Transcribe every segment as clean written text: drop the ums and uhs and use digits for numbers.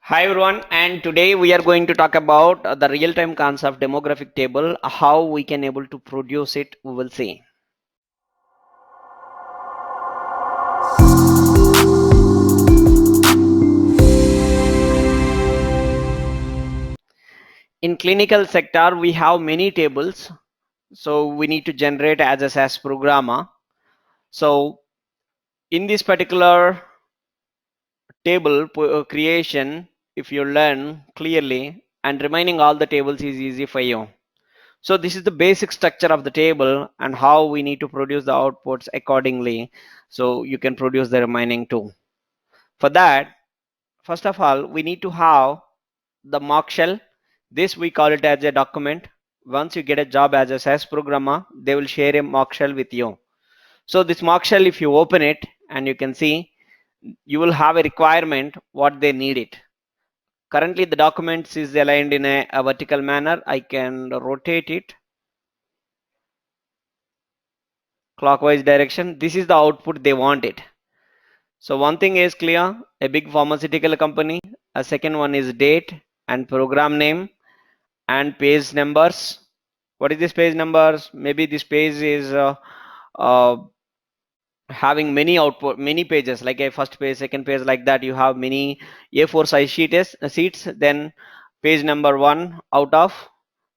Hi everyone, and today we are going to talk about the real-time concept demographic table, how we can able to produce it, we will see. In clinical sector, we have many tables, so we need to generate as a SAS programmer. So in this particular table creation, if you learn clearly and remaining all the tables is easy for you. So this is the basic structure of the table and how we need to produce the outputs accordingly. So you can produce the remaining too. For that, first of all, we need to have the mock shell. This we call it as a document. Once you get a job as a SAS programmer, they will share a mock shell with you. So this mock shell, if you open it and you can see, you will have a requirement what they need it. Currently the documents is aligned in a vertical manner. I can rotate it clockwise direction. This is the output they want it. So one thing is clear, a big pharmaceutical company. A second one is date and program name and page numbers. What is this page numbers? Maybe this page is uh, having many pages, like a first page, second page, like that. You have many A4 size sheets. Then page number 1 out of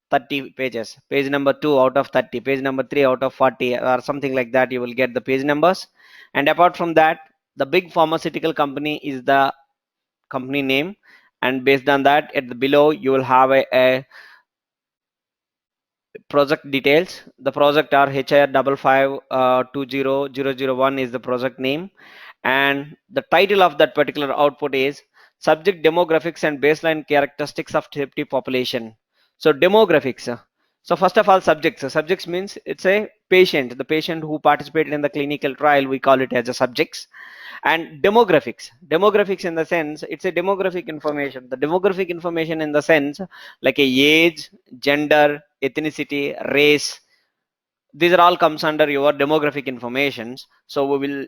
30 pages, page number 2 out of 30, page number 3 out of 40, or something like that. You will get the page numbers. And apart from that, the big pharmaceutical company is the company name, and based on that, at the below you will have a project details. The project are HIR 5520001 is the project name, and the title of that particular output is subject demographics and baseline characteristics of safety population. So demographics, so first of all, subjects means it's a patient, the patient who participated in the clinical trial, we call it as a subjects. And demographics in the sense, it's a demographic information, the demographic information in the sense like a age, gender, ethnicity, race. These are all comes under your demographic informations. So we will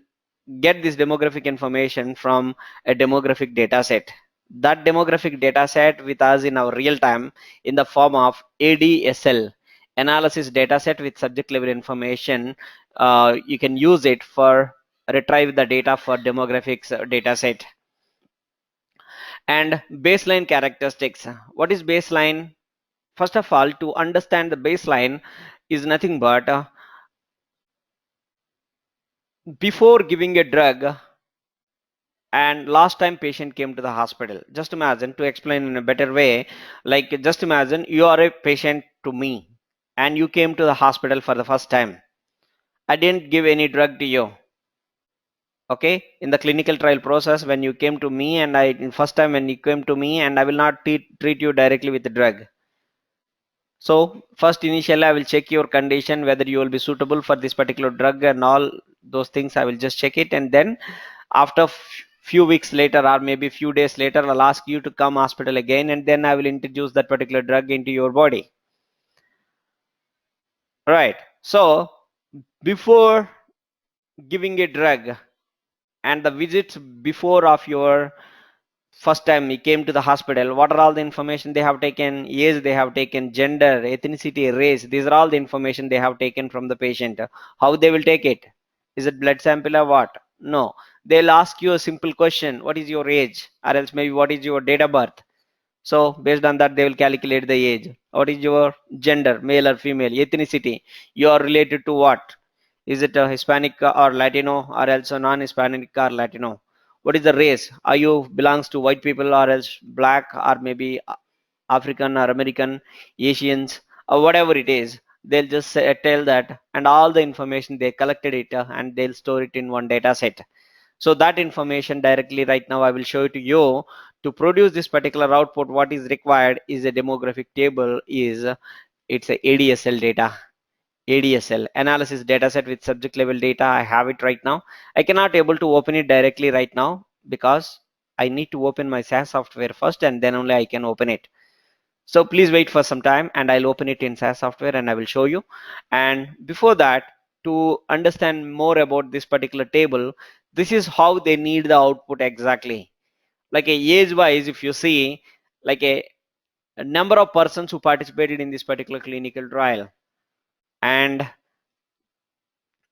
get this demographic information from a demographic data set. That demographic data set with us in our real time in the form of ADSL, analysis data set with subject level information. You can use it for retrieve the data for demographics data set. And baseline characteristics, what is baseline? First of all, to understand the baseline is nothing but before giving a drug and last time patient came to the hospital. Just imagine, to explain in a better way, like just imagine you are a patient to me and you came to the hospital for the first time. I didn't give any drug to you. Okay, in the clinical trial process, when you came to me and I in first time when you came to me, and I will not treat you directly with the drug. So first initially I will check your condition, whether you will be suitable for this particular drug and all those things. I will just check it, and then after few weeks later or maybe few days later, I'll ask you to come hospital again, and then I will introduce that particular drug into your body. Right. So before giving a drug and the visits before of your first time you came to the hospital, what are all the information they have taken? Age they have taken, gender, ethnicity, race. These are all the information they have taken from the patient. How they will take it? Is it blood sample or what? No, they'll ask you a simple question: what is your age? Or else maybe what is your date of birth? So based on that, they will calculate the age. What is your gender, male or female? Ethnicity, you are related to what? Is it a Hispanic or Latino, or else a non-Hispanic or Latino? What is the race? Are you belongs to white people, or else black, or maybe African or American, Asians, or whatever it is? They'll just tell that, and all the information they collected it, and they'll store it in one data set. So that information directly right now I will show it to you. To produce this particular output, what is required is a demographic table, is it's a ADSL data. ADSL, analysis data set with subject level data. I have it right now. I cannot able to open it directly right now because I need to open my SAS software first, and then only I can open it. So please wait for some time, and I'll open it in SAS software and I will show you. And before that, to understand more about this particular table, this is how they need the output exactly. like a age wise, if you see, like a number of persons who participated in this particular clinical trial, and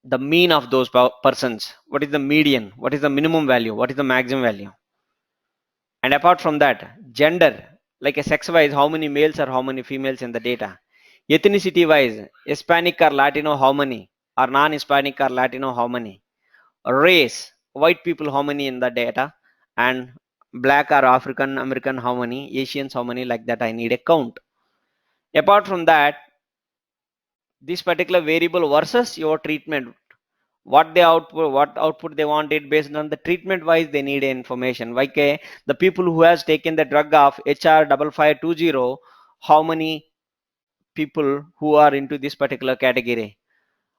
the mean of those persons, what is the median, what is the minimum value, what is the maximum value. And apart from that, gender, like a sex wise, how many males or how many females in the data. Ethnicity wise, Hispanic or Latino, how many, or non-Hispanic or Latino, how many. Race, white people, how many in the data. And black or African American, how many. Asians, how many. Like that, I need a count. Apart from that, this particular variable versus your treatment, what output they wanted, based on the treatment wise they need information. Like the people who has taken the drug of HR 5520, how many people who are into this particular category,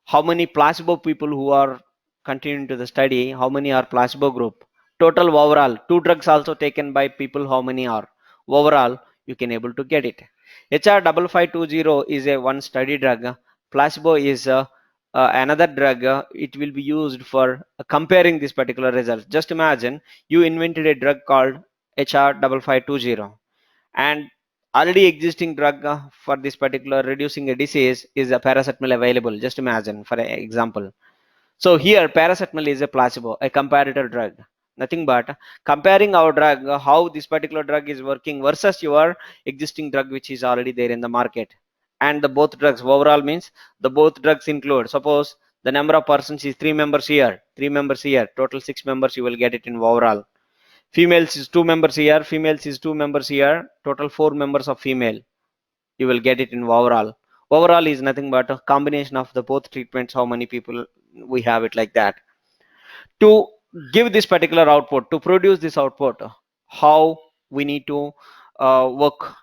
how many placebo people who are continuing to the study, how many are placebo group. Total overall, two drugs also taken by people, how many are overall, you can able to get it. HR 5520 is a one study drug. Placebo is another drug. It will be used for comparing this particular result. Just imagine you invented a drug called HR 5520, and already existing drug for this particular reducing a disease is a paracetamol available. Just imagine, for example. So here paracetamol is a placebo, a comparator drug, nothing but comparing our drug, how this particular drug is working versus your existing drug which is already there in the market. And the both drugs overall means the both drugs include, suppose the number of persons is 3 members here, 3 members here, total 6 members, you will get it in overall. Females is 2 members here, females is 2 members here, total 4 members of female, you will get it in overall. Overall is nothing but a combination of the both treatments, how many people we have it, like that. To give this particular output, to produce this output, how we need to work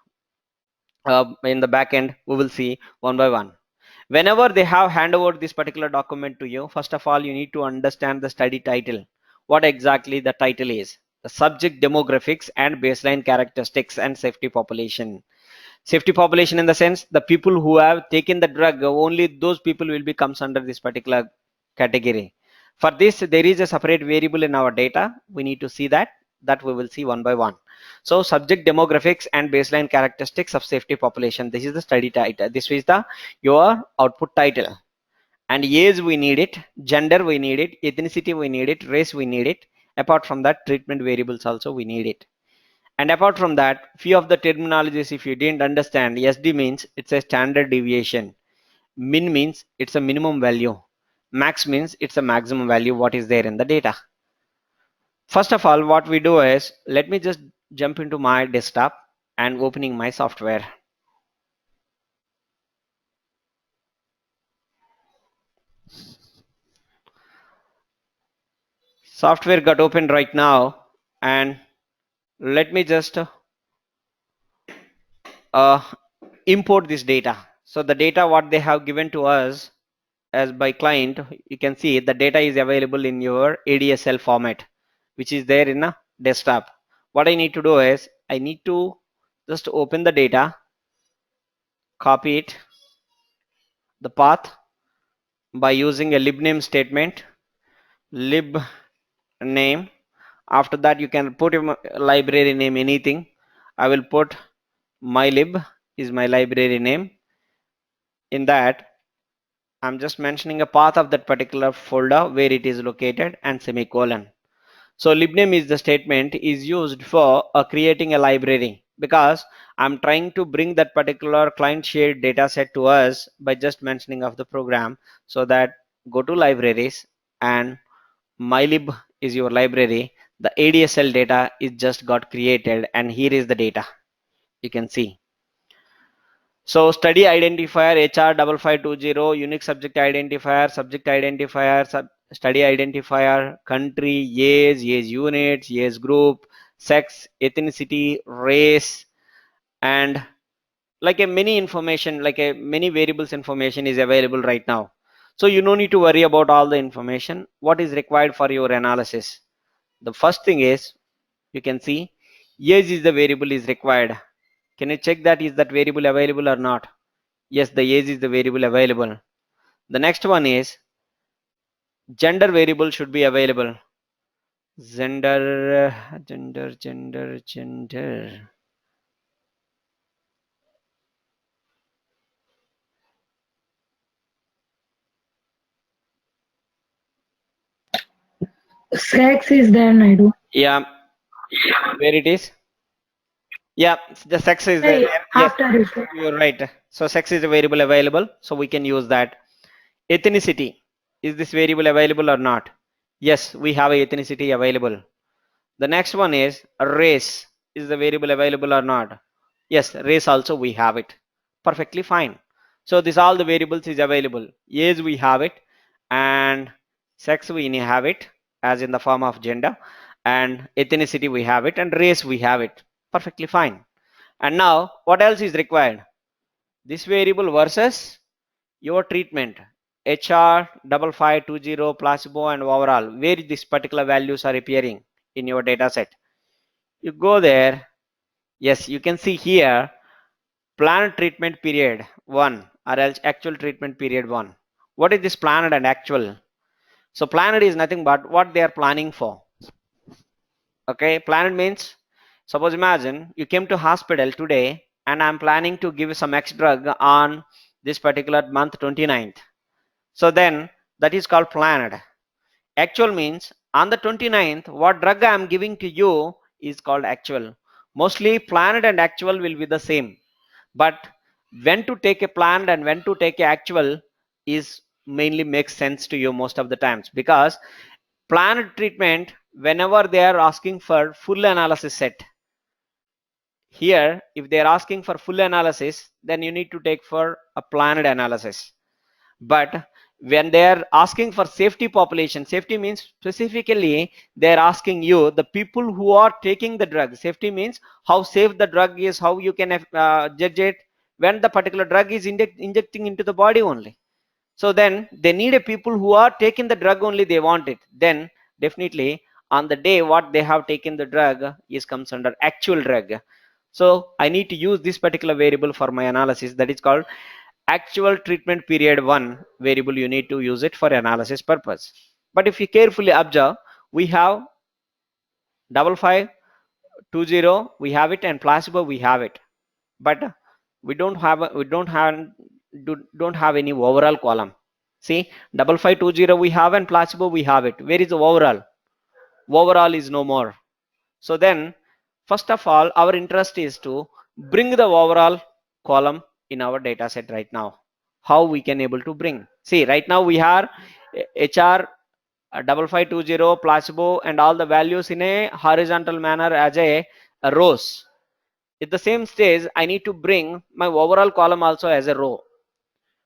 in the back end, we will see one by one. Whenever they have hand over this particular document to you, first of all you need to understand the study title, what exactly the title is. The subject demographics and baseline characteristics and safety population. Safety population in the sense the people who have taken the drug, only those people will be comes under this particular category. For this there is a separate variable in our data, we need to see that we will see one by one. So subject demographics and baseline characteristics of safety population, this is the study title, this is the your output title. And age we need it, gender we need it, ethnicity we need it, race we need it. Apart from that, treatment variables also we need it. And apart from that, few of the terminologies if you didn't understand, SD means it's a standard deviation, min means it's a minimum value, max means it's a maximum value what is there in the data. First of all, what we do is, let me just jump into my desktop and opening my software. Software got opened right now, and let me just uh, import this data. So the data what they have given to us as by client, you can see the data is available in your ADSL format, which is there in a desktop. What I need to do is, I need to just open the data, copy it, the path, by using a libname statement, lib name. After that you can put your library name, anything. I will put mylib is my library name. In that, I'm just mentioning a path of that particular folder where it is located and semicolon. So libname is the statement is used for creating a library, because I'm trying to bring that particular client shared data set to us by just mentioning of the program. So that go to libraries and mylib is your library. The ADSL data is just got created, and here is the data you can see. So study identifier HR 5520, unique subject identifier, study identifier, country, age units, age group, sex, ethnicity, race, and like a many information, like a many variables information is available right now. So you no need to worry about all the information. What is required for your analysis? The first thing is, you can see age is the variable is required. Can you check that is that variable available or not? Yes, the age is the variable available. The next one is gender variable should be available. gender. Sex is there, Naidu. Yeah, where it is? Yeah, the sex is there. Hey, Yes, after it. you're right. So sex is a variable available, so we can use that. Ethnicity, is this variable available or not? Yes, we have a ethnicity available. The next one is race, is the variable available or not? Yes, race also we have it. Perfectly fine. So this all the variables is available. Age we have it, and sex we have it as in the form of gender, and ethnicity we have it, and race we have it. Perfectly fine. And now what else is required? This variable versus your treatment, HR 5520 placebo and overall, where these particular values are appearing in your data set. You go there. Yes, you can see here planned treatment period 1 or else actual treatment period 1. What is this planned and actual? So planned is nothing but what they are planning for. Okay, planned means, suppose imagine you came to hospital today and I'm planning to give some X drug on this particular month 29th. So then that is called planned. Actual means on the 29th, what drug I am giving to you is called actual. Mostly planned and actual will be the same. But when to take a planned and when to take a actual is mainly makes sense to you most of the times, because planned treatment, whenever they are asking for full analysis set, here if they are asking for full analysis, then you need to take for a planned analysis. But when they are asking for safety population, safety means specifically they are asking you the people who are taking the drug. Safety means how safe the drug is, how you can judge it when the particular drug is injecting into the body only. So then they need a people who are taking the drug only, they want it. Then definitely on the day what they have taken the drug is comes under actual drug. So I need to use this particular variable for my analysis, that is called actual treatment period 1 variable. You need to use it for analysis purpose. But if you carefully observe, we have 5520 we have it, and placebo we have it, but we don't have any overall column. See, 5520 we have and placebo we have it. Where is the overall? Overall is no more. So then first of all our interest is to bring the overall column in our data set right now. How we can able to bring? See, right now we have HR 5520 placebo and all the values in a horizontal manner as a rows. At the same stage I need to bring my overall column also as a row.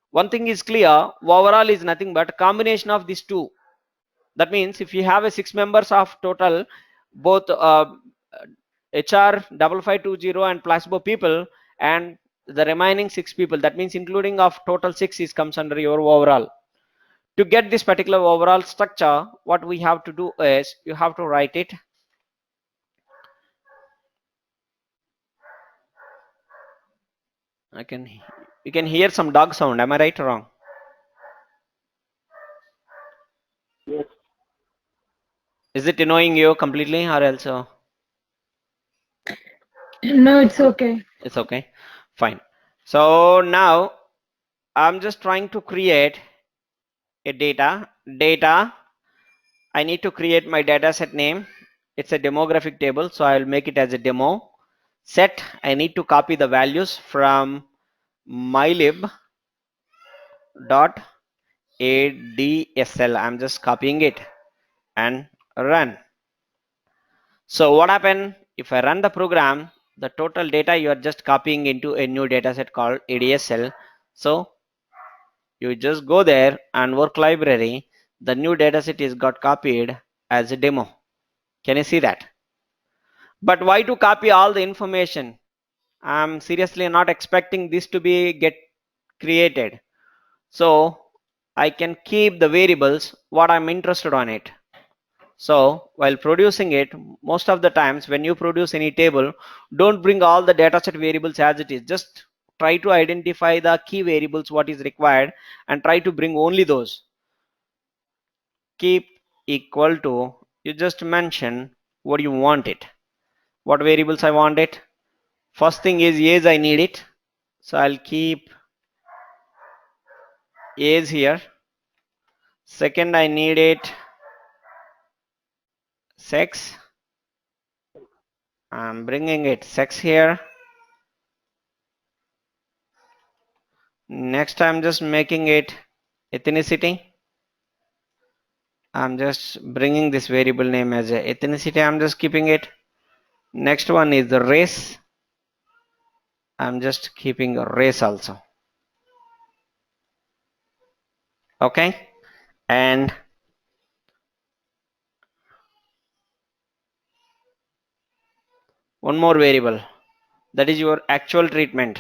One thing is clear, overall is nothing but combination of these two. That means if you have a 6 members of total, both HR 5520 and placebo people, and the remaining 6 people, that means including of total 6 is comes under your overall. To get this particular overall structure, what we have to do is you have to write it. I can You can hear some dog sound. Am I right or wrong? Yes. Is it annoying you completely or else? No, it's okay. It's okay. Fine. So now I'm just trying to create a data. I need to create my data set name. It's a demographic table, so I'll make it as a demo set. I need to copy the values from mylib dot adsl. I'm just copying it and run. So what happened if I run the program? The total data you are just copying into a new data set called adsl. So you just go there and work library. The new data set is got copied as a demo. Can you see that? But why to copy all the information? I'm seriously not expecting this to be get created. So I can keep the variables what I'm interested on it. So while producing it, most of the times when you produce any table, don't bring all the dataset variables as it is. Just try to identify the key variables what is required and try to bring only those. Keep equal to you just mention what you want it, what variables I want it. First thing is age, I need it, so I'll keep age here. Second, I need it sex, I'm bringing it sex here. Next, I'm just making it ethnicity. I'm just bringing this variable name as a ethnicity. I'm just keeping it. Next one is the race. I'm just keeping a race also. Okay. And one more variable, that is your actual treatment.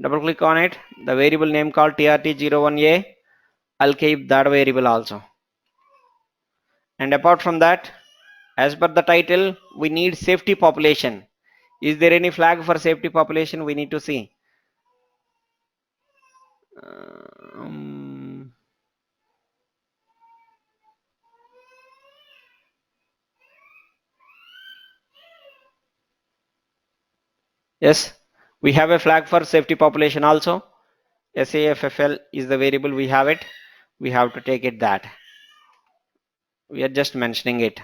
Double click on it. The variable name called TRT01A. I'll keep that variable also. And apart from that, as per the title, we need safety population. Is there any flag for safety population? We need to see. Yes, we have a flag for safety population also. SAFFL is the variable, we have it. We have to take it that. We are just mentioning it.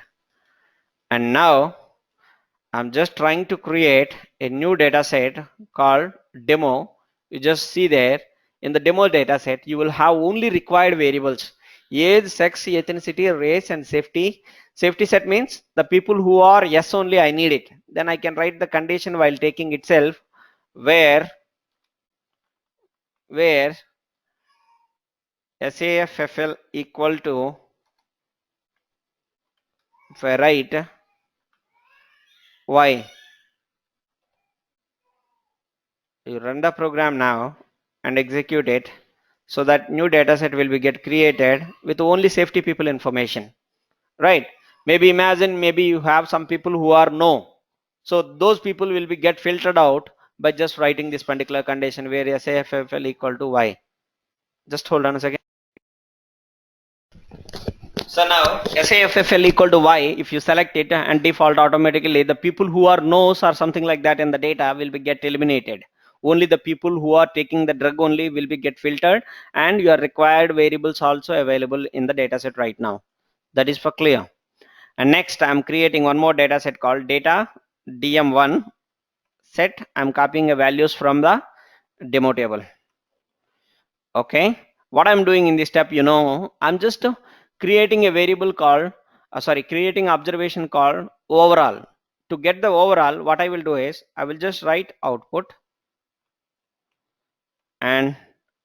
And now I'm just trying to create a new data set called demo. You just see there in the demo data set, you will have only required variables: age, sex, ethnicity, race, and safety. Safety set means the people who are yes only, I need it. Then I can write the condition while taking itself where SAFFL equal to, if I write y, you run the program now and execute it, so that new data set will be get created with only safety people information, right? Maybe imagine, maybe you have some people who are no, so those people will be get filtered out by just writing this particular condition where SAFFL equal to y. Just hold on a second. So now SAFFL equal to y, if you select it and default automatically, the people who are no's or something like that in the data will be get eliminated. Only the people who are taking the drug only will be get filtered, and your required variables also available in the dataset right now. That is for clear. And next I'm creating one more data set called data DM1 set. I'm copying the values from the demo table. Okay, what I'm doing in this step, I'm just creating a variable called creating observation called overall. To get the overall, what I will do is I will just write output, and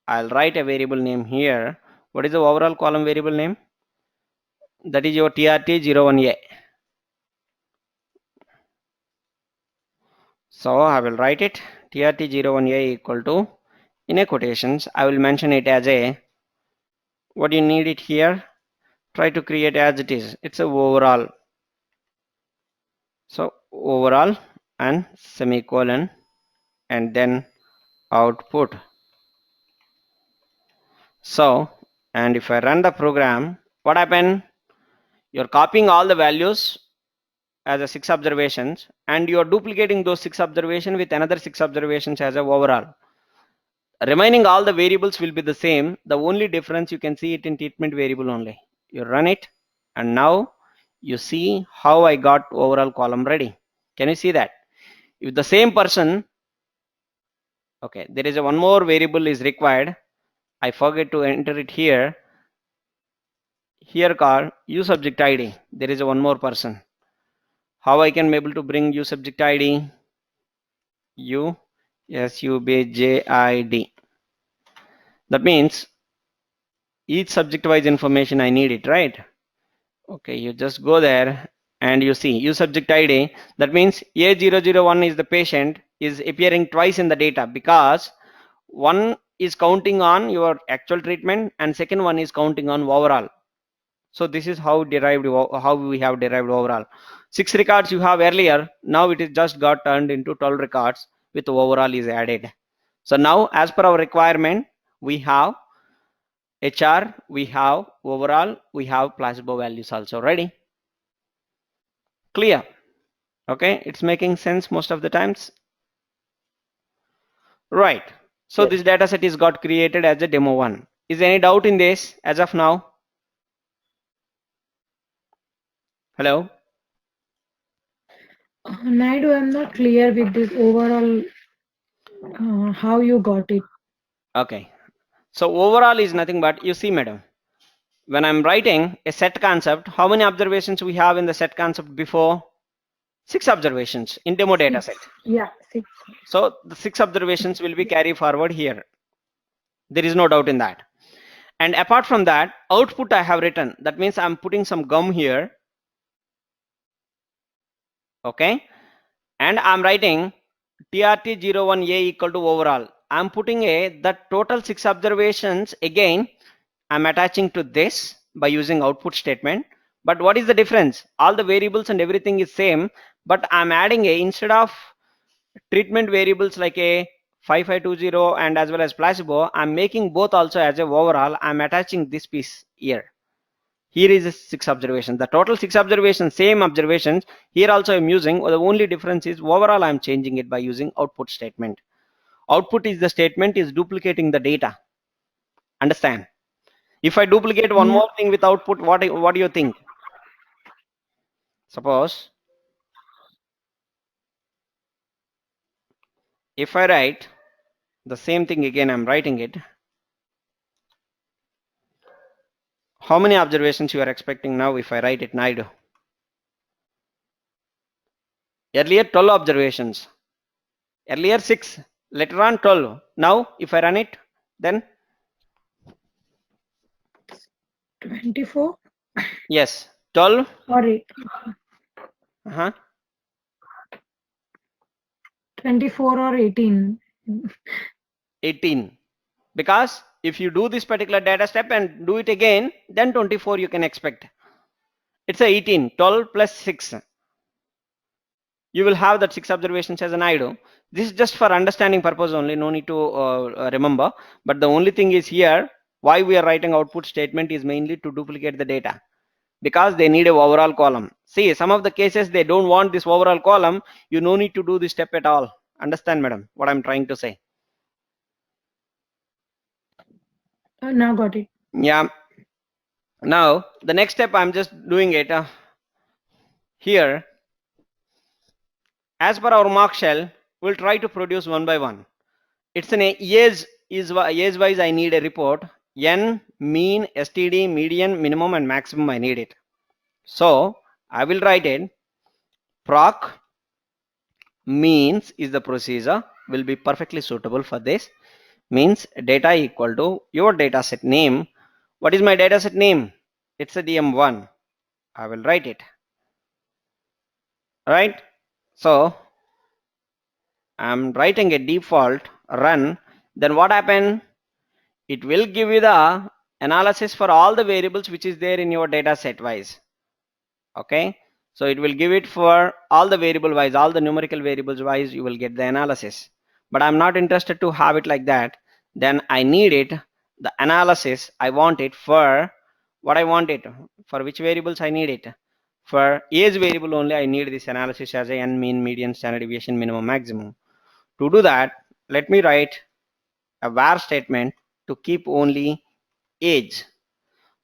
I'll write a variable name here. What is the overall column variable name? That is your TRT01A. So I will write it TRT01A equal to, in a quotations, I will mention it as a, what you need it here, try to create as it is, it's a overall. So overall and semicolon, and then output. So, and if I run the program, what happened? You're copying all the values as a 6 observations, and you're duplicating those 6 observations with another 6 observations as a overall. Remaining all the variables will be the same. The only difference you can see it in treatment variable only. You run it, and now you see how I got overall column ready. Can you see that? If the same person, okay, there is a one more variable is required. I forget to enter it here. Here called uSubject ID. There is a one more person. How I can be able to bring uSubject ID? USUBJID. That means each subject wise information I need it, right? Okay, you just go there and you see uSubject ID. That means A001 is the patient is appearing twice in the data, because one is counting on your actual treatment and second one is counting on overall. So this is how we have derived overall. 6 records you have earlier, now it is just got turned into 12 records with overall is added. So now as per our requirement, we have HR, we have overall, we have placebo values also ready. Clear? Okay, it's making sense most of the times. Right. So Yes. this data set is got created as a demo 1. Is there any doubt in this as of now? Hello? Naidu, I'm not clear with this overall how you got it. Okay. So overall is nothing but, you see madam, when I'm writing a set concept, how many observations we have in the set concept before? 6 observations in demo data 6. set. Yeah, 6. So the 6 observations will be carried forward here. There is no doubt in that. And apart from that, output I have written. That means I'm putting some gum here. Okay. And I'm writing TRT01A equal to overall. I'm putting the total 6 observations again. I'm attaching to this by using output statement. But what is the difference? All the variables and everything is same, but I'm adding instead of treatment variables like a 5520 and as well as placebo, I'm making both also as a overall. I'm attaching this piece here. Here is 6 observations. The total 6 observations, same observations. Here also I'm using. The only difference is overall I'm changing it by using output statement. Output is the statement is duplicating the data. Understand? If I duplicate one Yeah. more thing with output, what do you think? Suppose if I write the same thing again, I'm writing it. How many observations you are expecting now if I write it Naidu? Earlier 12 observations. Earlier 6. Later on 12. Now if I run it, then 24 yes, 12. or 8. 24 or 18. 18. Because if you do this particular data step and do it again, then 24 you can expect. It's a 18. 12 plus 6. You will have that 6 observations as an Naidu. This is just for understanding purpose only, no need to remember. But the only thing is here, why we are writing output statement is mainly to duplicate the data, because they need a overall column. See, some of the cases they don't want this overall column. You no need to do this step at all. Understand madam what I'm trying to say? Now got it. Yeah. Now the next step I'm just doing it here. As per our mark shell, we'll try to produce one by one. It's an age wise I need a report. N, mean, STD, median, minimum and maximum I need it. So I will write it. Proc means is the procedure, will be perfectly suitable for this. Means data equal to your data set name. What is my data set name? It's a DM1. I will write it. Right. So I'm writing a default run. Then what happened? It will give you the analysis for all the variables which is there in your data set wise. Okay. So it will give it for all the variable wise, all the numerical variables wise, you will get the analysis. But I'm not interested to have it like that. Then I need it, the analysis, I want it for what I want it, for which variables I need it. For age variable only, I need this analysis as a n, mean, median, standard deviation, minimum, maximum. To do that, let me write a var statement to keep only age.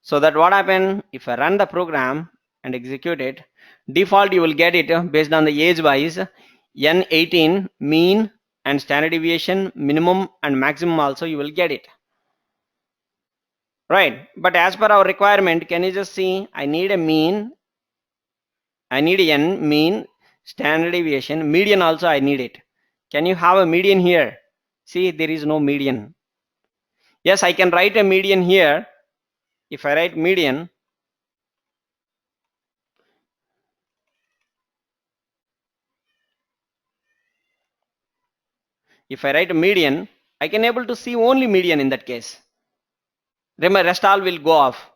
So that what happen if I run the program and execute it, default you will get it based on the age wise, n18 mean and standard deviation minimum and maximum also you will get it, right? But as per our requirement, can you just see, I need a mean, I need n, mean, standard deviation, median also I need it. Can you have a median here? See, there is no median. Yes, I can write a median here. If I write median, if I write a median, I can able to see only median in that case. Remember, rest all will go off.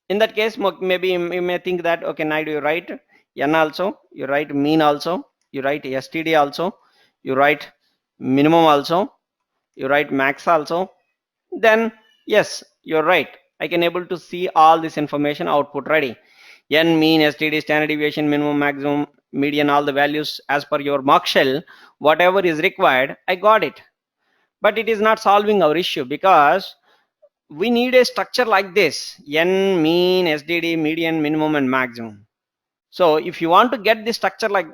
In that case, maybe you may think that, okay, now you write n also, you write mean also, you write STD also, you write minimum also, you write max also. Then yes, you're right. I can able to see all this information output ready. N, mean, STD, standard deviation, minimum, maximum, median, all the values as per your mock shell, whatever is required, I got it. But it is not solving our issue, because we need a structure like this: N, mean, STD, median, minimum, and maximum. So if you want to get this structure like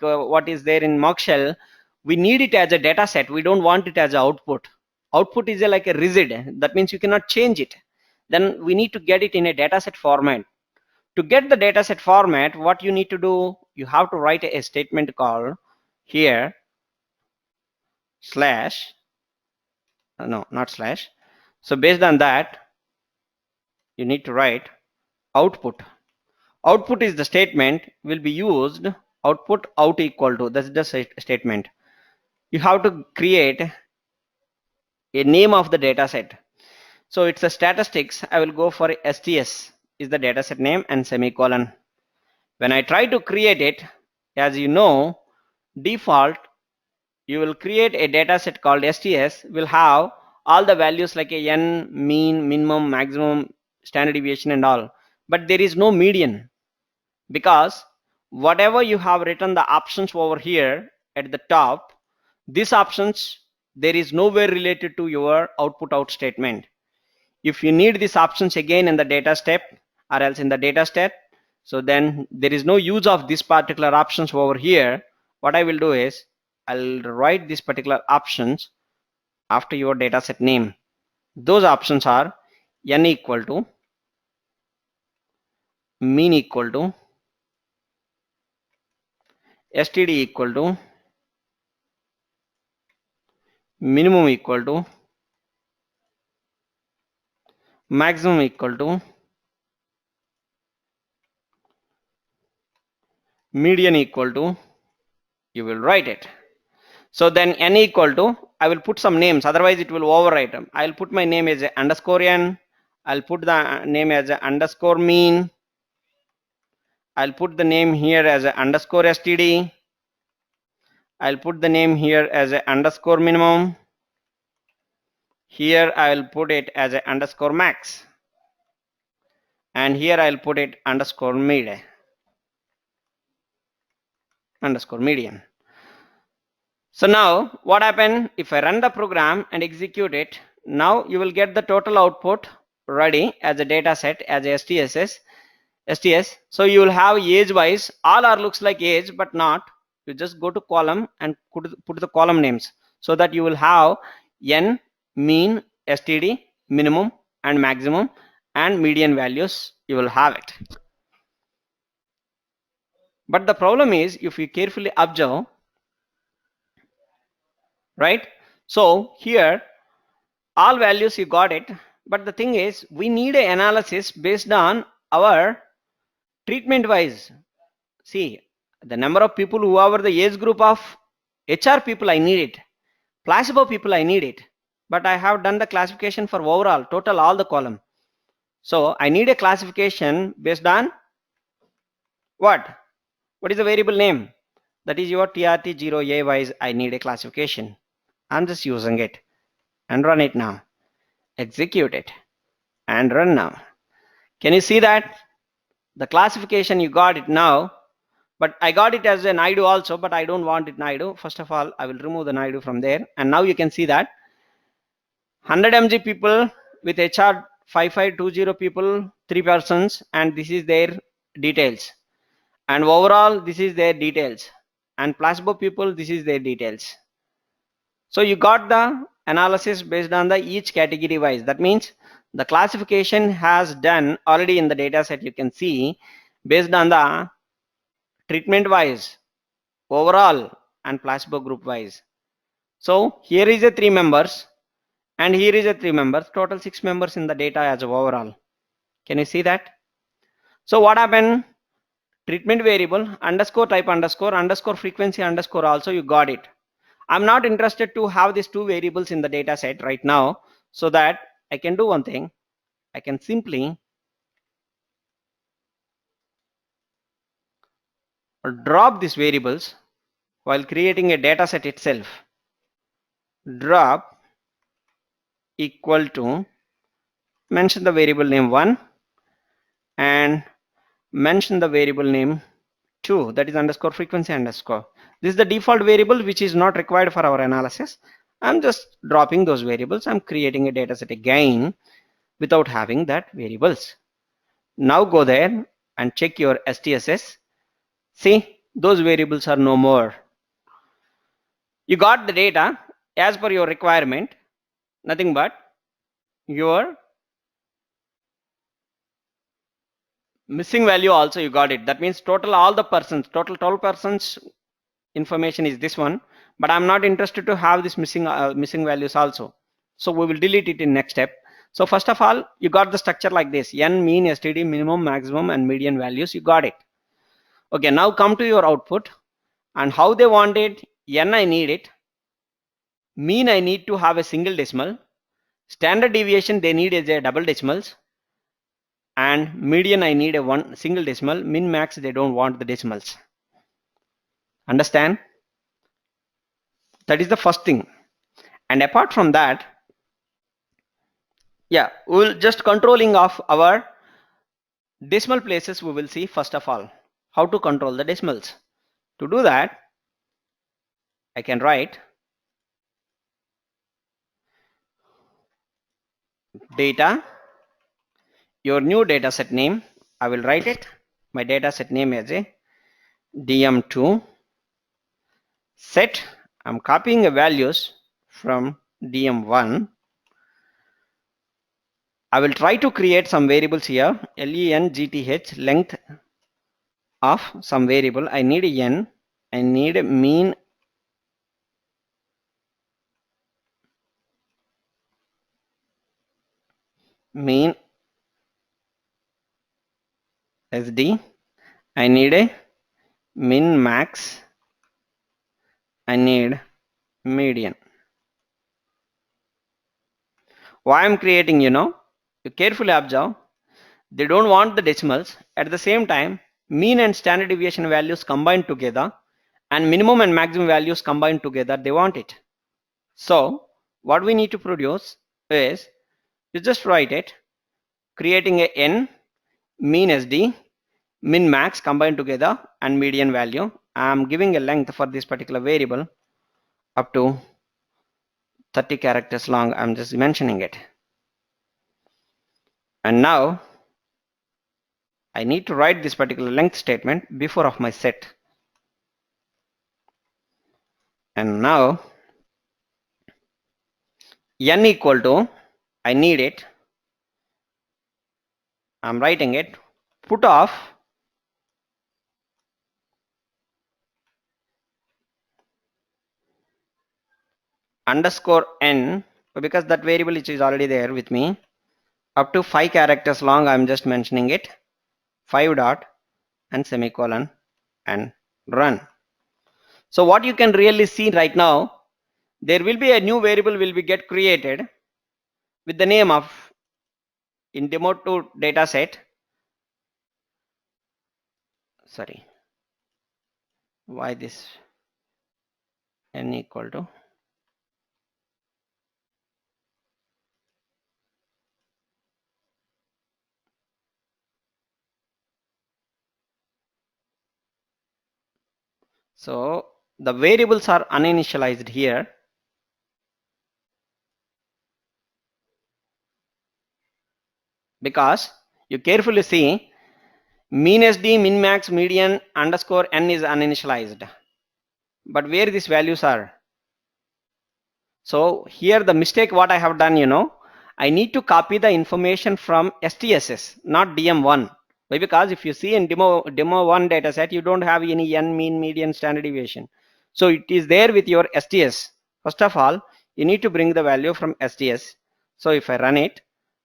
what is there in mock shell, we need it as a data set. We don't want it as an output. Output is like a rigid, that means you cannot change it. Then we need to get it in a data set format. To get the data set format, what you need to do, you have to write a statement called here slash, no, not slash. So based on that, you need to write output. Output is the statement will be used. Output out equal to, that's the statement. You have to create a name of the data set. So it's a statistics. I will go for STS is the data set name and semicolon. When I try to create it, as you know, default, you will create a data set called STS, will have all the values like a N, mean, minimum, maximum, standard deviation and all. But there is no median, because whatever you have written the options over here at the top, these options, there is nowhere related to your output out statement. If you need these options again in the data step or else in the data set, so then there is no use of this particular options over here. What I will do is I'll write these particular options after your data set name. Those options are N equal to, mean equal to, STD equal to, minimum equal to, maximum equal to, median equal to, you will write it. So then N equal to, I will put some names, otherwise it will overwrite them. I'll put my name as a underscore N. I'll put the name as a underscore mean. I'll put the name here as a underscore STD. I'll put the name here as a underscore minimum. Here I'll put it as a underscore max. And here I'll put it underscore mid, underscore median. So now what happened if I run the program and execute it? Now you will get the total output ready as a data set as a STS. So you will have age wise, all are looks like age, but not. You just go to column and put the column names, so that you will have N, mean, STD, minimum and maximum and median values, you will have it. But the problem is, if you carefully observe, right? So here all values you got it, but the thing is we need an analysis based on our treatment wise. See, the number of people who are the age group of HR people, I need it. Placebo people, I need it. But I have done the classification for overall, total, all the column. So I need a classification based on what? What is the variable name? That is your TRT0A wise, I need a classification. I'm just using it and run it now. Execute it and run now. Can you see that? The classification, you got it now. But I got it as a Naidu also, but I don't want it Naidu. First of all, I will remove the Naidu from there. And now you can see that 100 mg people with HR 5520 people, 3 persons, and this is their details. And overall, this is their details. And placebo people, this is their details. So you got the analysis based on the each category wise. That means the classification has done already in the data set. You can see based on the treatment wise, overall and placebo group wise. So here is a 3 members and here is a 3 members, total 6 members in the data as of overall. Can you see that? So what happened? Treatment variable underscore type underscore frequency underscore also, you got it. I'm not interested to have these 2 variables in the data set right now, so that I can do one thing. I can simply drop these variables while creating a data set itself. Drop equal to, mention the variable name 1 and mention the variable name 2, that is underscore frequency underscore. This is the default variable which is not required for our analysis. I'm just dropping those variables. I'm creating a data set again without having that variables. Now go there and check your SPSS. See, those variables are no more. You got the data as per your requirement, nothing but your missing value also you got it. That means total all the persons, total 12 persons information is this one, but I'm not interested to have this missing values also. So we will delete it in next step. So first of all, you got the structure like this: n, mean, std, minimum, maximum, and median values. You got it. Okay, now come to your output and how they want it. N I need it. Mean I need to have a single decimal. Standard deviation they need is a double decimals. And median I need a one single decimal. Min max they don't want the decimals. Understand? That is the first thing. And apart from that, yeah, we'll just controlling of our decimal places. We will see first of all how to control the decimals. To do that, I can write data, your new data set name. I will write it. My data set name is a DM2 set. I'm copying the values from DM1. I will try to create some variables here. length, length of some variable. I need a n. I need a mean SD. I need a min max. I need median. Why I'm creating, you carefully observe. They don't want the decimals. At the same time, mean and standard deviation values combined together and minimum and maximum values combined together, they want it. So what we need to produce is, you just write it, creating a n, mean SD, min max combined together and median value. I'm giving a length for this particular variable up to 30 characters long. I'm just mentioning it. And now I need to write this particular length statement before of my set. And now n equal to, I need it, I'm writing it, put of underscore n, because that variable which is already there with me, up to 5 characters long. I'm just mentioning it, 5 dot and semicolon, and run. So what you can really see right now, there will be a new variable will be get created with the name of in DM2 data set. Sorry, why this n equal to, so the variables are uninitialized here. Because you carefully see, mean SD, min max, median underscore n is uninitialized, but where these values are. So here the mistake what I have done, I need to copy the information from SPSS, not DM1. Why? Because if you see in demo 1 data set, you don't have any n, mean, median, standard deviation. So it is there with your STS. First of all, you need to bring the value from STS. So if I run it,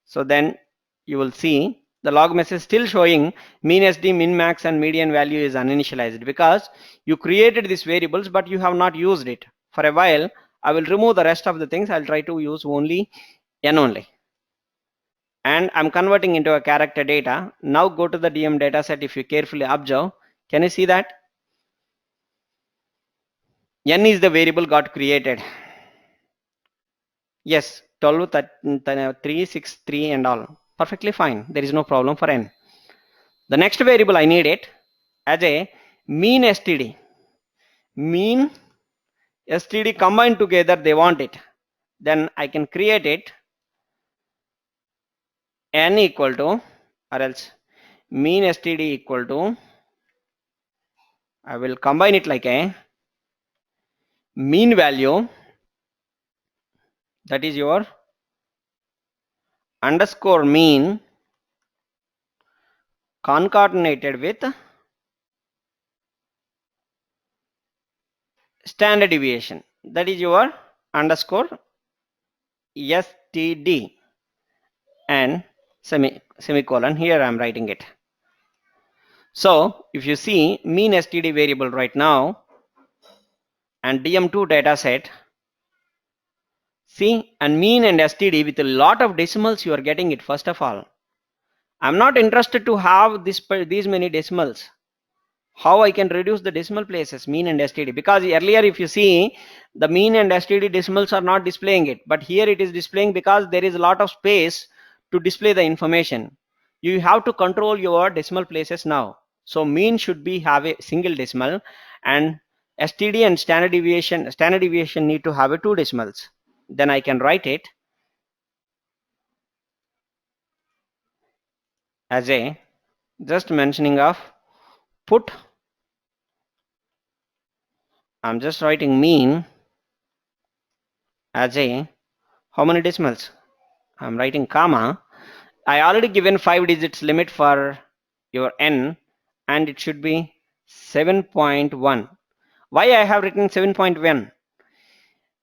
so then you will see the log message still showing mean SD, min max, and median value is uninitialized, because you created these variables but you have not used it. For a while I will remove the rest of the things. I'll try to use only n only, and I'm converting into a character data. Now go to the DM data set. If you carefully observe, can you see that n is the variable got created? Yes, 12, 3, 6, 3 and all perfectly fine. There is no problem for n. The next variable I need it as a mean STD. Mean STD combined together, they want it. Then I can create it n equal to, or else mean STD equal to, I will combine it like a mean value, that is your underscore mean concatenated with standard deviation, that is your underscore STD and semicolon. Here I am writing it. So if you see mean STD variable right now and DM2 data set, see, and mean and STD with a lot of decimals, you are getting it. First of all, I'm not interested to have these many decimals. How I can reduce the decimal places, mean and STD, because earlier if you see the mean and STD decimals are not displaying it, but here it is displaying because there is a lot of space to display the information. You have to control your decimal places now. So mean should be have a single decimal, and STD and standard deviation need to have a 2 decimals. Then I can write it as a just mentioning of put, I'm just writing mean as a how many decimals, I'm writing comma. I already given 5 digits limit for your n, and it should be 7.1. Why I have written 7.1?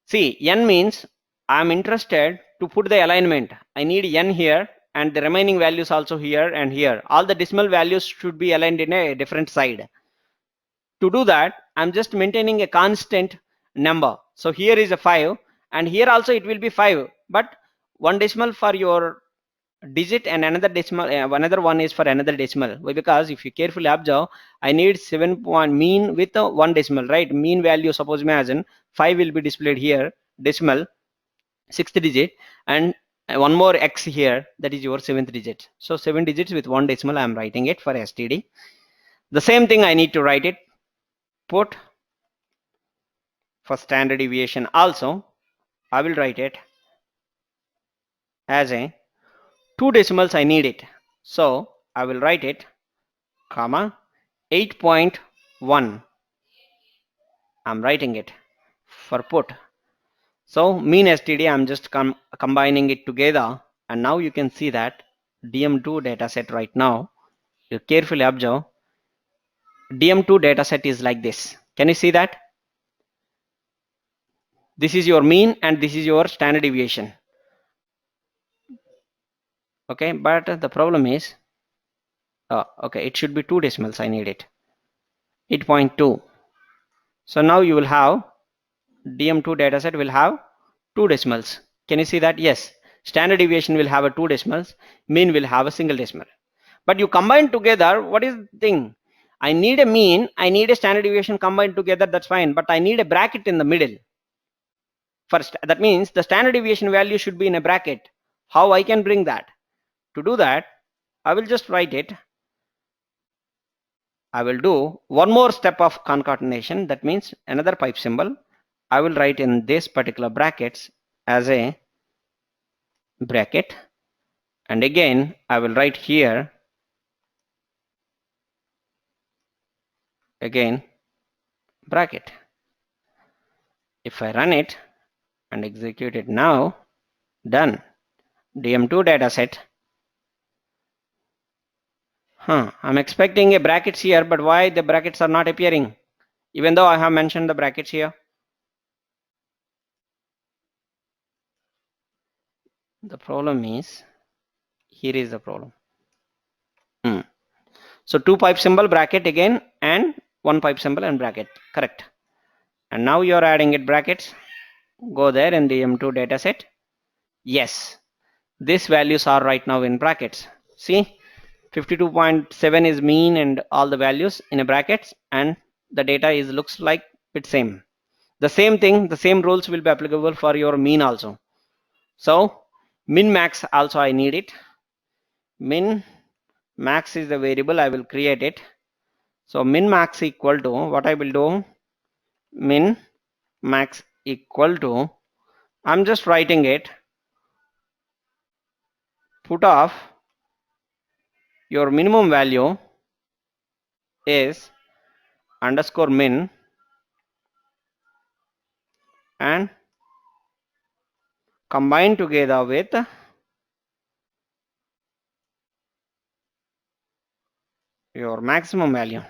See, n means I'm interested to put the alignment. I need n here and the remaining values also here and here. All the decimal values should be aligned in a different side. To do that, I'm just maintaining a constant number. So here is a 5 and here also it will be 5, but one decimal for your digit and another decimal, another one is for another decimal. Why? Because if you carefully observe, I need 7 point mean with one decimal, right? Mean value, suppose imagine 5 will be displayed here, decimal 6th digit, and one more x here, that is your 7th digit. So 7 digits with one decimal, I am writing it for STD. The same thing I need to write it, put for standard deviation also. I will write it as a 2 decimals, I need it. So I will write it comma 8.1. I'm writing it for put. So mean STD, I'm just combining it together, and now you can see that DM2 data set right now. You carefully observe, DM2 data set is like this. Can you see that? This is your mean and this is your standard deviation. Okay, but the problem is, okay, it should be 2 decimals, I need it, 8.2. So now you will have DM2 dataset will have 2 decimals. Can you see that? Yes, standard deviation will have a 2 decimals, mean will have a single decimal. But you combine together, what is the thing? I need a mean, I need a standard deviation combined together, that's fine, but I need a bracket in the middle first. That means the standard deviation value should be in a bracket. How I can bring that? To do that, I will just write it. I will do one more step of concatenation, that means another pipe symbol. I will write in this particular brackets as a bracket, and again I will write here again bracket. If I run it and execute it now, done. DM2 dataset. I'm expecting a brackets here, but why the brackets are not appearing even though I have mentioned the brackets here? The problem is, here is the problem. So 2 pipe symbol bracket again and 1 pipe symbol and bracket, correct. And now you are adding it brackets. Go there in the M2 dataset. Yes, these values are right now in brackets. See, 52.7 is mean and all the values in a brackets, and the data is looks like it same. The same thing, the same rules will be applicable for your mean also. So min max also I need it. Min Max is the variable, I will create it. So min max equal to, what I will do, min max equal to, I'm just writing it, put off your minimum value is underscore min and combine together with your maximum value.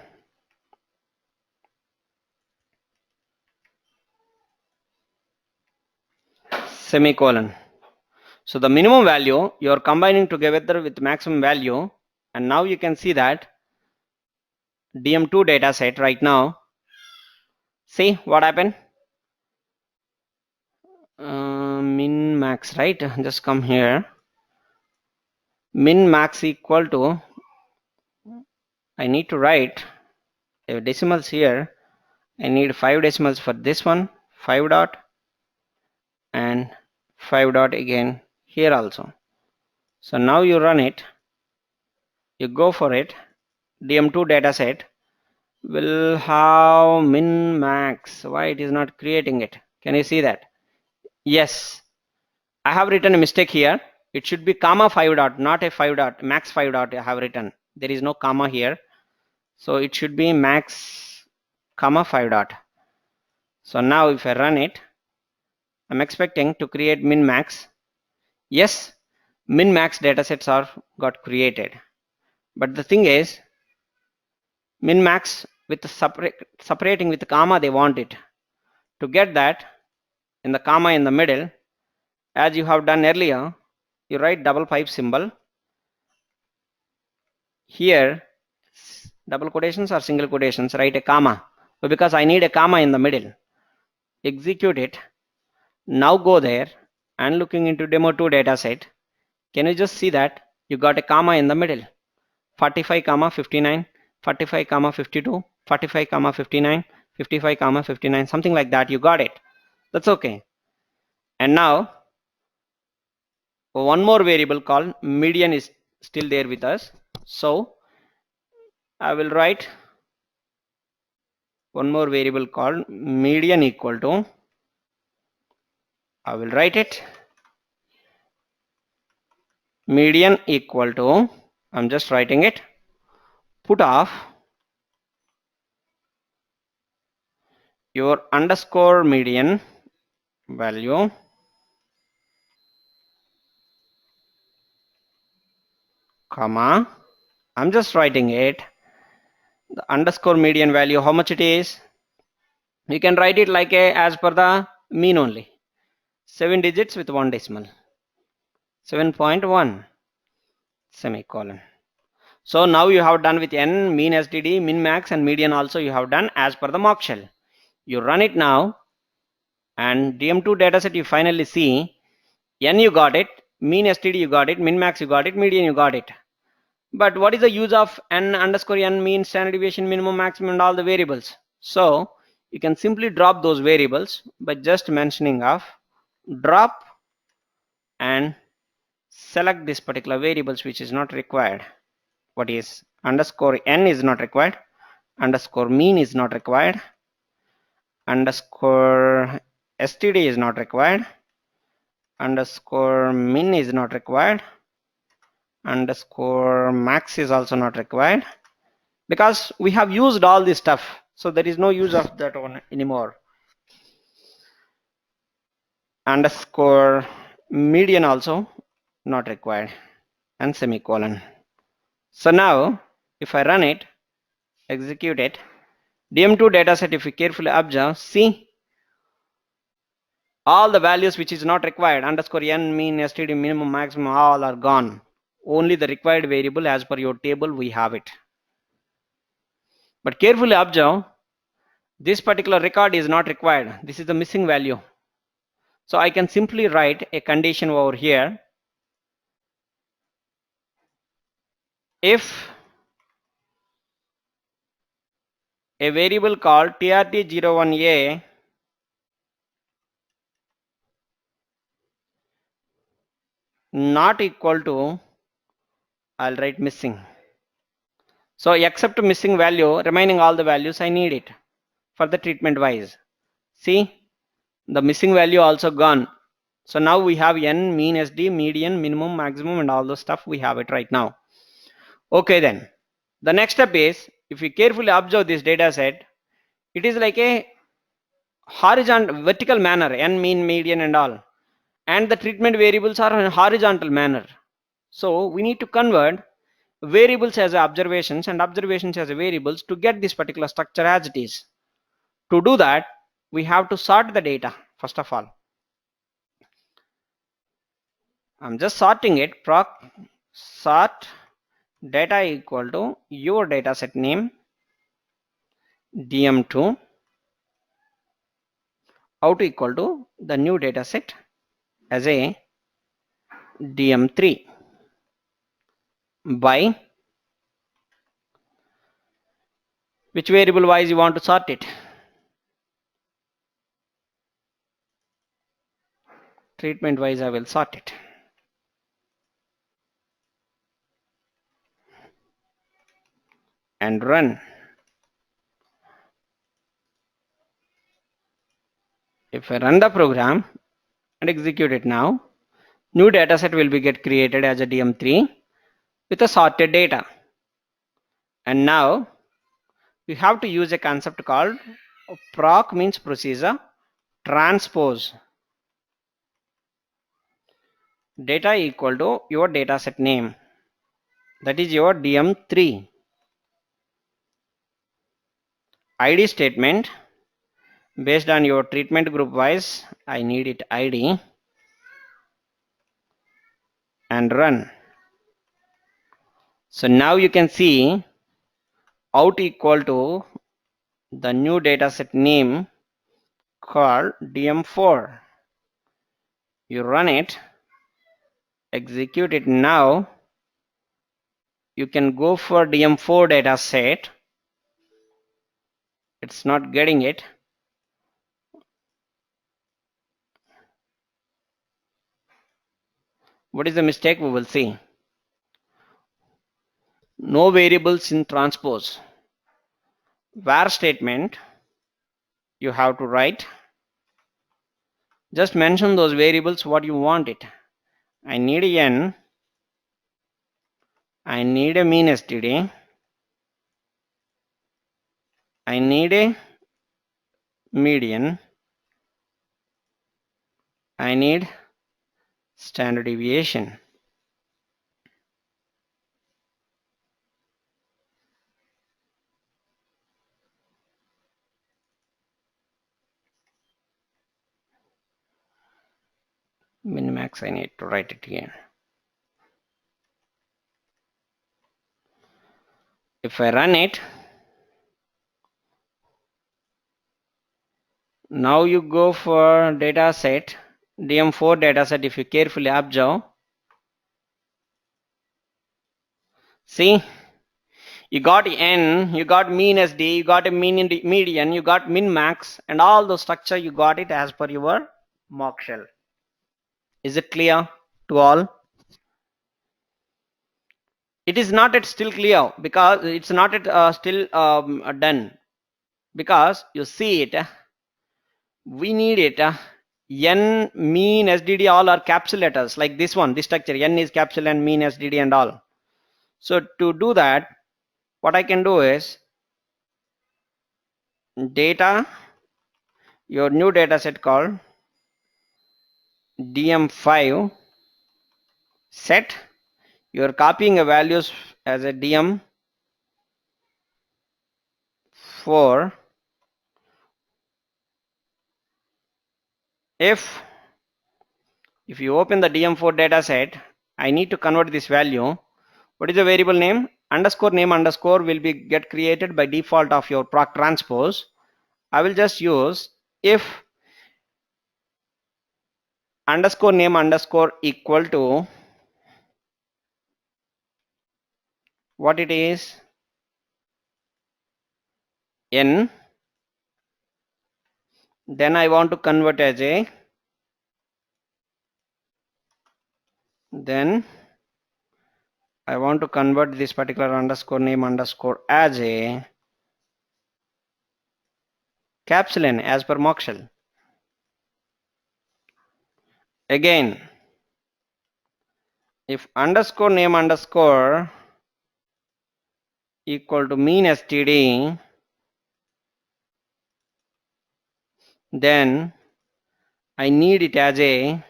Semicolon. So the minimum value you are combining together with maximum value, and now you can see that DM2 data set right now. See what happened? Min max, right? Just come here. Min max equal to, I need to write decimals here. I need 5 decimals for this one, 5 dot, and 5 dot again here also. So now you run it, you go for it. DM2 data set will have min max. Why it is not creating it? Can you see that? Yes, I have written a mistake here. It should be comma 5 dot, not a 5 dot, max 5 dot I have written. There is no comma here. So it should be max comma 5 dot. So now if I run it, I'm expecting to create min max. Yes, min max datasets are got created. But the thing is, min max with the separating with the comma, they want it. To get that, in the comma in the middle, as you have done earlier, you write double pipe symbol. Here, double quotations or single quotations, write a comma. So because I need a comma in the middle, execute it. Now go there and looking into demo2 dataset. Can you just see that you got a comma in the middle? 45 comma 59, 45 comma 52, 45 comma 59, 55 comma 59, something like that. You got it. That's okay. And now one more variable called median is still there with us. So I will write one more variable called median equal to, I will write it, median equal to, I'm just writing it, put off your underscore median value comma, I'm just writing it, the underscore median value, how much it is, you can write it like a as per the mean only, 7 digits with 1 decimal, 7.1 semicolon. So now you have done with n, mean, STD, min max and median also you have done as per the mock shell. You run it now and DM2 dataset you finally see n you got it, mean, STD you got it, min max you got it, median you got it. But what is the use of n underscore n, mean, standard deviation, minimum, maximum and all the variables? So you can simply drop those variables by just mentioning of drop and select this particular variables which is not required. What is underscore n is not required, underscore mean is not required, underscore std is not required, underscore min is not required, underscore max is also not required, because we have used all this stuff, so there is no use of that one anymore. Underscore median also not required, and semicolon. So now if I run it, execute it, DM2 dataset, if you carefully observe, see all the values which is not required, underscore n, mean, std, minimum, maximum, all are gone. Only the required variable as per your table we have it. But carefully observe, this particular record is not required. This is the missing value. So I can simply write a condition over here. If a variable called trt01a not equal to, I'll write missing. So except missing value, remaining all the values I need it for the treatment wise. See, the missing value also gone. So now we have n, mean, SD, median, minimum, maximum, and all the stuff we have it right now. Okay, then the next step is, if you carefully observe this data set, it is like a horizontal vertical manner, n, mean, median, and all, and the treatment variables are in horizontal manner. So we need to convert variables as observations and observations as variables to get this particular structure as it is. To do that, we have to sort the data. First of all, I'm just sorting it. Proc sort data equal to your data set name DM2 out equal to the new data set as a DM3 by which variable wise you want to sort it. Treatment wise I will sort it. And run. If I run the program and execute it now, new dataset will be get created as a DM3 with a sorted data. And now we have to use a concept called proc, means procedure, transpose data equal to your dataset name, that is your DM3 ID statement. Based on your treatment group wise, I need it ID, and run. So now you can see out equal to the new dataset name called DM4. You run it, execute it now. You can go for DM4 dataset. It's not getting it. What is the mistake? We will see. No variables in transpose. Where statement you have to write. Just mention those variables what you want it. I need a n. I need a mean STD. I need a median. I need standard deviation. MinMax I need to write it here. If I run it, now you go for data set, DM4 data set. If you carefully observe, see, you got n, you got mean SD, you got a median, you got MinMax, and all the structure you got it as per your mock shell. Is it clear to all? It is not yet still clear because it's not yet still done, because you see it, we need it n, mean, SDD, all are capsule letters like this one. This structure n is capsule and mean, SDD, and all. So to do that, what I can do is data, your new data set called DM5 set. You are copying a values as a DM4. If you open the DM4 data set, I need to convert this value. What is the variable name? Underscore name underscore will be get created by default of your proc transpose. I will just use if underscore name underscore equal to what it is, n, then I want to convert as a, then I want to convert this particular underscore name underscore as a capsule as per mock shell. Again, if underscore name underscore equal to mean std, then I need it as a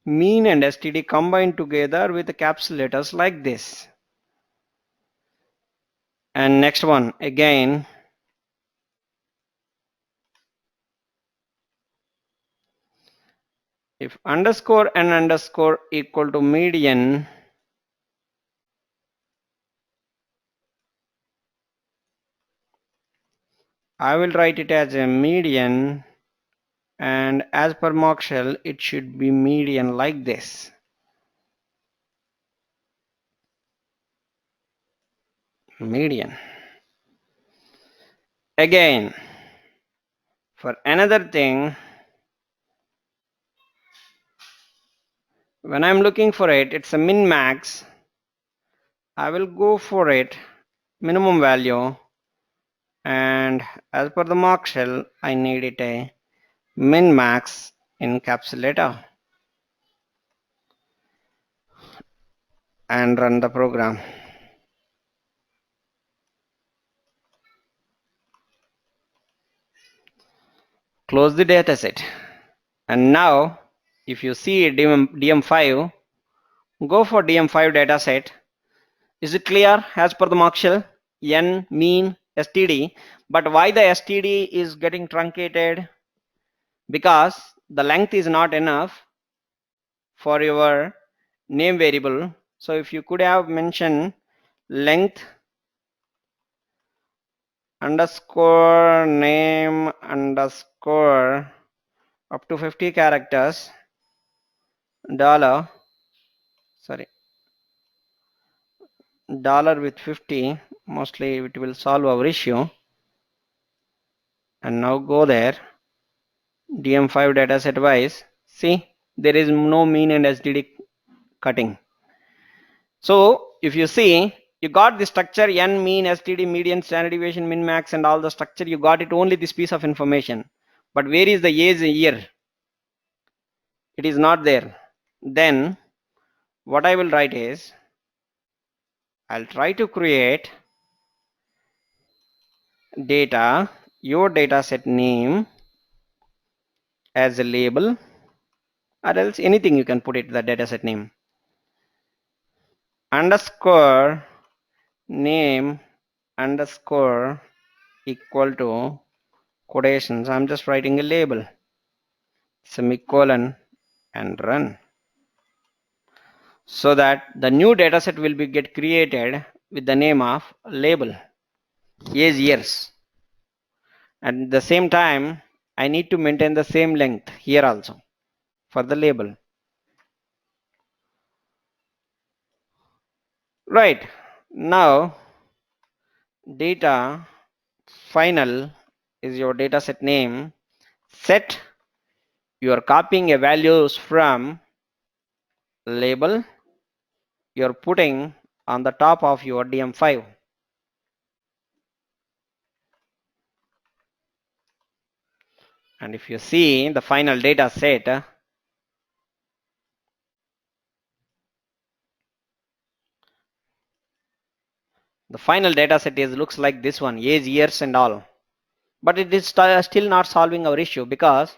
mean and std combined together with the capsule letters like this. And next one, again, if underscore and underscore equal to median, I will write it as a median, and as per mock shell it should be median like this. Median. Again, for another thing, when I'm looking for it, it's a min max. I will go for it minimum value, and as per the mock shell I need it a min max encapsulator, and run the program. Close the dataset. And now if you see DM5, go for DM5 dataset. Is it clear? As per the mock shell, n mean std, but why the std is getting truncated? Because the length is not enough for your name variable. So if you could have mentioned length underscore name underscore up to 50 characters dollar, sorry, dollar with 50, mostly it will solve our issue. And now go there, DM5 dataset wise, see there is no mean and STD cutting. So if you see, you got the structure n, mean, STD, median, standard deviation, min, max, and all the structure, you got it only this piece of information. But where is the year? It is not there. Then what I will write is, I'll try to create data, your dataset name as a label, or else anything you can put it the dataset name, underscore name underscore equal to quotations. I'm just writing a label, semicolon, and run, so that the new dataset will be get created with the name of label age years. At the same time, I need to maintain the same length here also for the label. Right, now data final is your dataset name. Set, you are copying a values from label, you're putting on the top of your DM5. And if you see the final data set, the final data set is looks like this one, age, years, and all. But it is still not solving our issue, because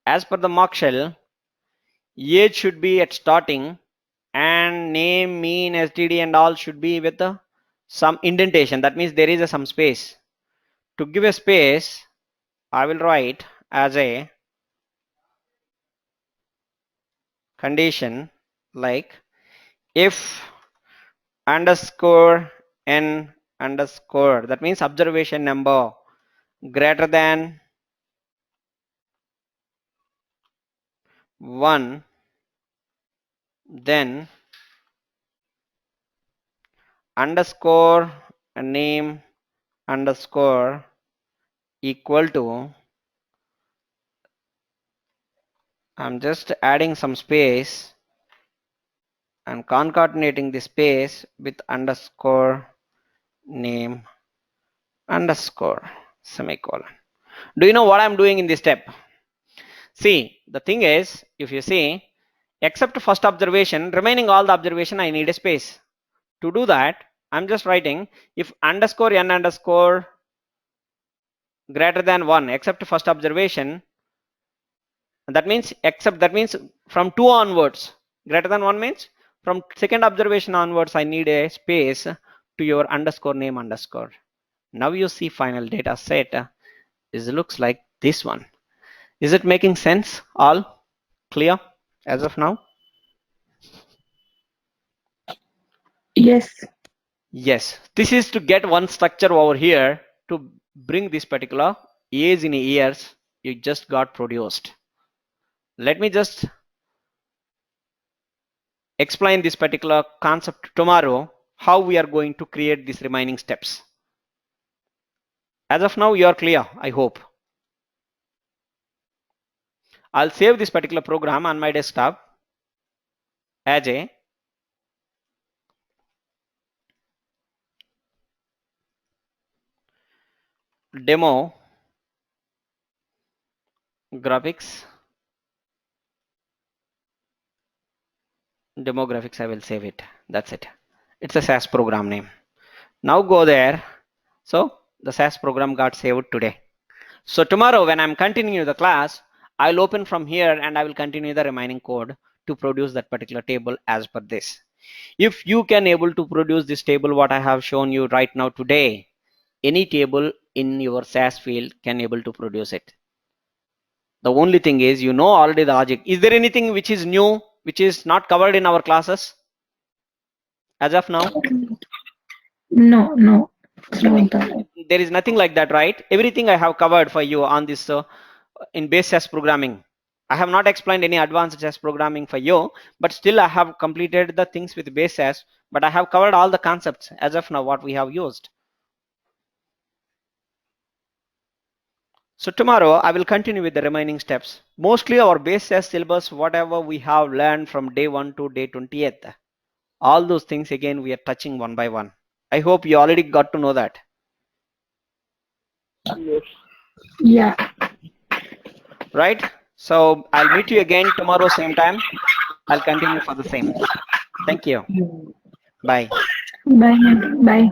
as per the mock shell, age should be at starting, and name, mean, STD, and all should be with some indentation. That means there is some space. To give a space, I will write as a condition like if underscore n underscore, that means observation number, greater than 1, then underscore name underscore equal to, I'm just adding some space, I'm concatenating the space with underscore name underscore semicolon. Do you know what I'm doing in this step? See, the thing is, if you see, except first observation, remaining all the observation, I need a space. To do that, I'm just writing if underscore n underscore greater than 1 except first observation, that means from 2 onwards, greater than 1 means from second observation onwards, I need a space to your underscore name underscore. Now you see final data set is looks like this one. Is it making sense? All clear as of now? Yes. Yes, this is to get one structure over here to bring this particular A's in years you just got produced. Let me just explain this particular concept tomorrow, how we are going to create these remaining steps. As of now, you are clear, I hope. I'll save this particular program on my desktop as a demo graphics. Demographics, I will save it. That's it. It's a SAS program name. Now go there. So the SAS program got saved today. So tomorrow when I'm continuing the class, I'll open from here and I will continue the remaining code to produce that particular table as per this. If you can able to produce this table what I have shown you right now today, any table in your SAS field can able to produce it. The only thing is you know already the logic. Is there anything which is new, which is not covered in our classes as of now? No. It's Nothing. not that. There is nothing like that, right? Everything I have covered for you on this in base SAS programming. I have not explained any advanced SAS programming for you, but still I have completed the things with base SAS, but I have covered all the concepts as of now what we have used. So tomorrow I will continue with the remaining steps. Mostly our base SAS syllabus, whatever we have learned from day 1 to day 20th, all those things again we are touching one by one. I hope you already got to know that. Yes. Yeah. Right? So I'll meet you again tomorrow same time. I'll continue for the same. Thank you. Bye. Bye. Bye.